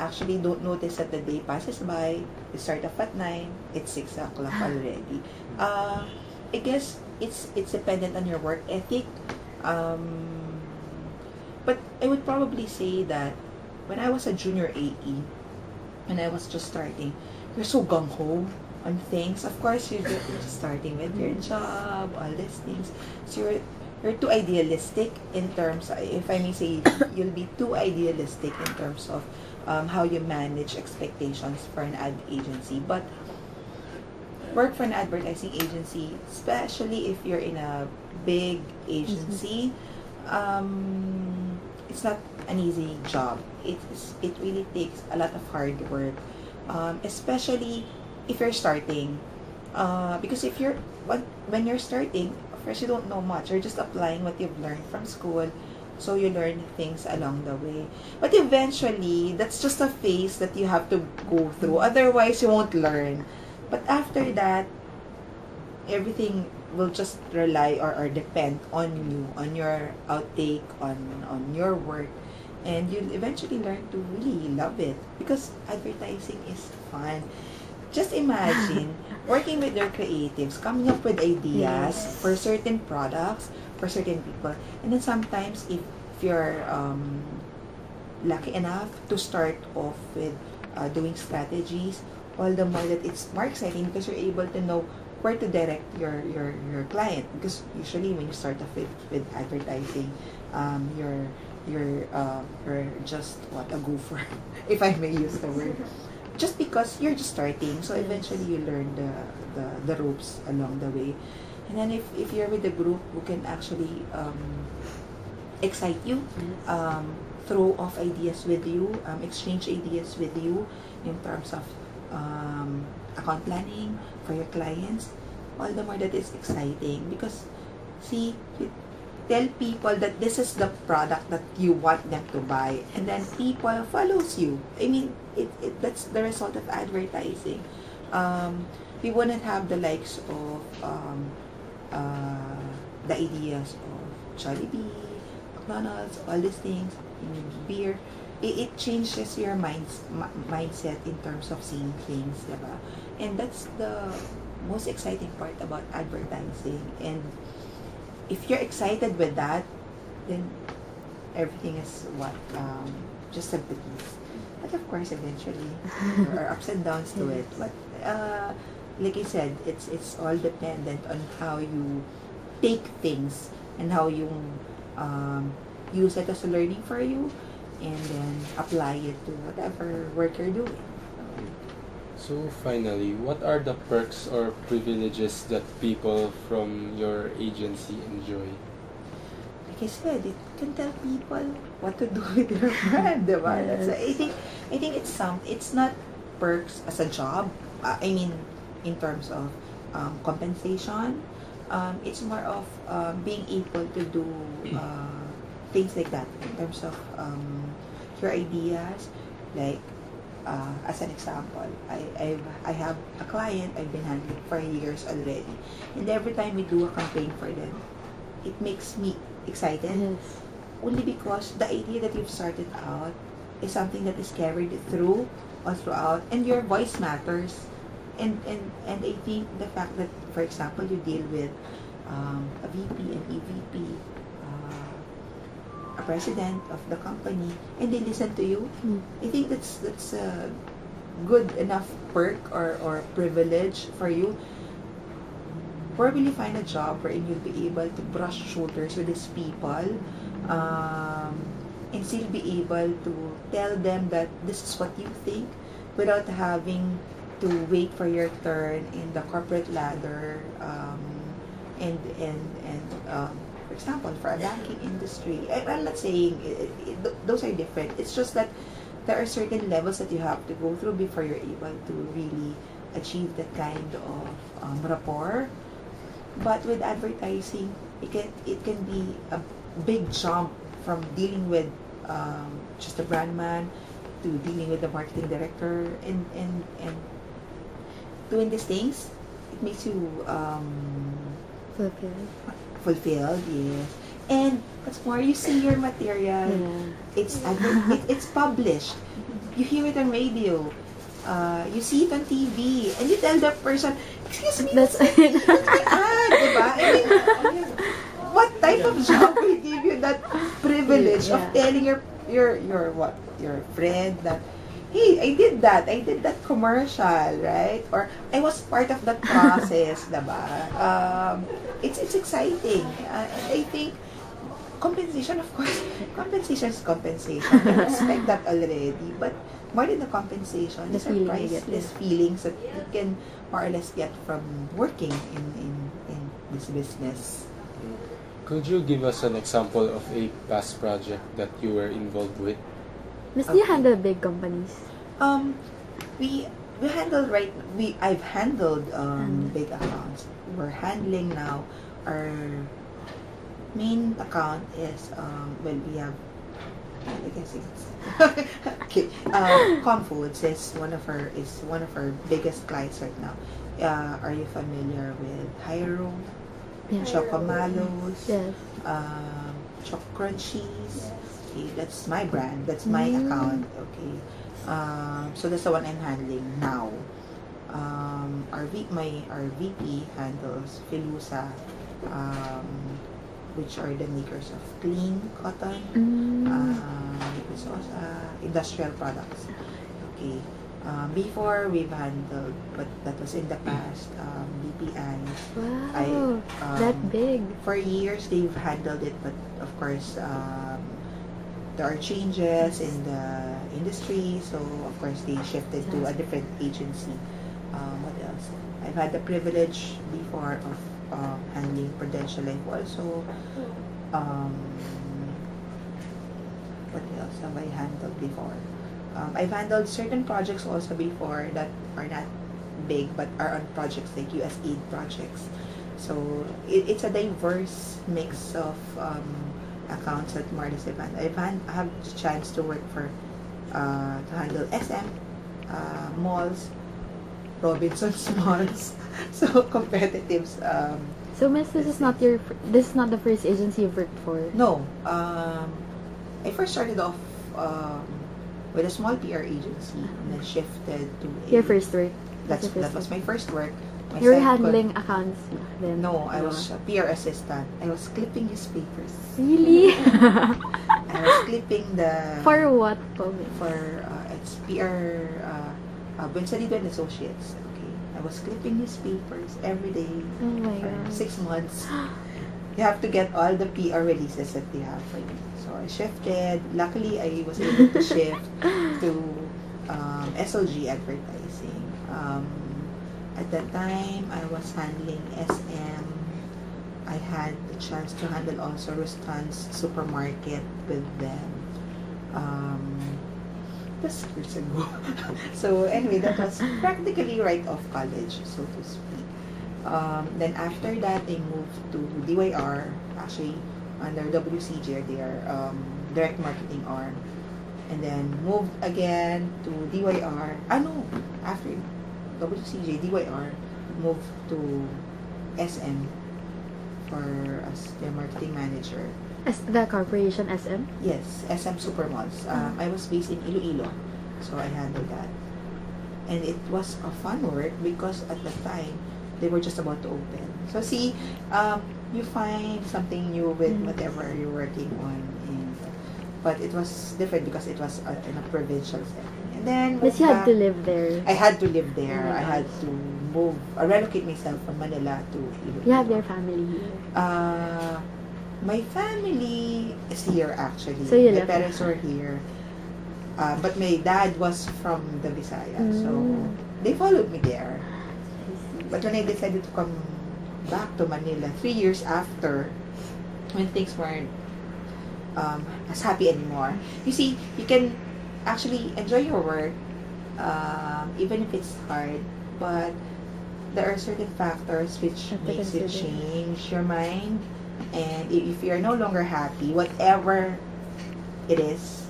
actually don't notice that the day passes by. You start off at 9, it's 6 o'clock already. I guess it's dependent on your work ethic. But I would probably say that when I was a junior AE, when I was just starting, you're so gung-ho on things. Of course, you're just starting with your job, all these things. So you're too idealistic in terms, if I may say, you'll be too idealistic in terms of how you manage expectations for an ad agency. But work for an advertising agency, especially if you're in a big agency, it's not an easy job. It really takes a lot of hard work, especially if you're starting. Because when you're starting, first you don't know much. You're just applying what you've learned from school, so you learn things along the way. But eventually, that's just a phase that you have to go through. Otherwise, you won't learn. But after that, everything will just rely or depend on you, on your outtake, on your work, and you'll eventually learn to really love it because advertising is fun. Just imagine working with your creatives, coming up with ideas for certain products, for certain people, and then sometimes if you're lucky enough to start off with doing strategies, all the more that it's more exciting because you're able to know where to direct your client, because usually when you start off with advertising, you're just a goofer if I may use the word, just because you're just starting. So eventually you learn the ropes along the way, and then if you're with a group who can actually excite you, throw off ideas with you, exchange ideas with you in terms of account planning for your clients, all the more that it's exciting because see, you tell people that this is the product that you want them to buy, and then people follows you. I mean, that's the result of advertising. We wouldn't have the likes of the ideas of Jollibee, McDonald's, all these things, beer. It changes your mindset in terms of seeing things, diba? And that's the most exciting part about advertising. And if you're excited with that, then everything is just a breeze. But of course, eventually, there are ups and downs to it. But like I said, it's all dependent on how you take things and how you use it as a learning for you, and then apply it to whatever work you're doing. So finally, what are the perks or privileges that people from your agency enjoy? Like I said, it can tell people what to do with their brand, diba? That's, I think it's not perks as a job. I mean, in terms of compensation, it's more of being able to do things like that in terms of your ideas. Like as an example, I have a client I've been handling for years already, and every time we do a campaign for them, it makes me excited. Yes. Only because the idea that you've started out is something that is carried through or throughout, and your voice matters. And I think the fact that, for example, you deal with a VP, an EVP, a president of the company, and they listen to you, I think that's a good enough perk or privilege for you. Where will you find a job wherein you'll be able to brush shoulders with these people, and still be able to tell them that this is what you think without having to wait for your turn in the corporate ladder, and for example, for a banking industry, I'm not saying those are different. It's just that there are certain levels that you have to go through before you're able to really achieve that kind of rapport. But with advertising, it can be a big jump from dealing with just a brand man to dealing with the marketing director, and doing these things. It makes you Fulfilled. fulfilled, yes. And what's more, you see your material. Yeah. It's published. You hear it on radio. You see it on TV. And you tell the person, excuse me, That's that's my ad, diba? I mean, what type of job will give you that privilege of Yeah. telling your friend that, hey, I did that commercial, right? Or I was part of that process, diba? It's exciting. And I think compensation, of course, compensation is compensation. I respect that already, but more than the compensation, The these are feeling you get, priceless feelings that you can more or less get from working in this business. Could you give us an example of a past project that you were involved with? Miss, do you handle big companies? Um, we I've handled big accounts. We're handling now our main account is we have, I guess it's okay. Comfoods is one of our biggest clients right now. Are you familiar with Hyro, Yeah. Chocomalos, Yes. Choc Crunchies? Okay, that's my brand. That's my Mm. account. Okay. So that's the one I'm handling now. Our VP handles Filusa, which are the makers of clean cotton, it's also industrial products. Okay. Before we've handled, but that was in the past, BPI. Wow. That big. For years they've handled it, but of course, there are changes in the industry, so of course they shifted to a different agency. What else? I've had the privilege before of handling Prudential Life also. What else have I handled before? I've handled certain projects also before that are not big but are on projects like USAID projects. So it's a diverse mix of accounts that Marlis have handled. I have the chance to work for to handle SM malls, Robinson's malls, so competitives. So, Miss, this is not the first agency you've worked for. No, I first started off with a small PR agency and then shifted to Your first work. that was my first work. My You were second- handling accounts then. No, I was a PR assistant. I was clipping newspapers. Really? I was clipping the For what po? for it's PR Bensalido and Associates. Okay, I was clipping newspapers every day Oh my for god. 6 months. You have to get all the PR releases that they have for you. So I shifted. Luckily, I was able to shift to SLG advertising. At that time, I was handling SM. I had the chance to handle also Rustan's supermarket with them. That's years ago. So anyway, that was practically right off college, so to speak. Then after that, I moved to DYR, actually under WCJ, their direct marketing arm. And then moved again to DYR. After WCJ, DYR, moved to SM as their marketing manager. As the corporation SM? Yes, SM Supermalls. I was based in Iloilo, so I handled that. And it was a fun work because at the time, they were just about to open. So see, you find something new with whatever you're working on. But it was different because it was in a provincial setting. And then, But you had to live there. I had to live there. Oh my I had to relocate myself from Manila to Iloilo. You have your family here. My family is here actually. So you My left parents were here. But my dad was from the Visayas. So they followed me there. But when I decided to come back to Manila 3 years after, when things weren't as happy anymore, you see, you can actually enjoy your work even if it's hard, but there are certain factors which Have to makes you consider. change your mind. And if you're no longer happy, whatever it is,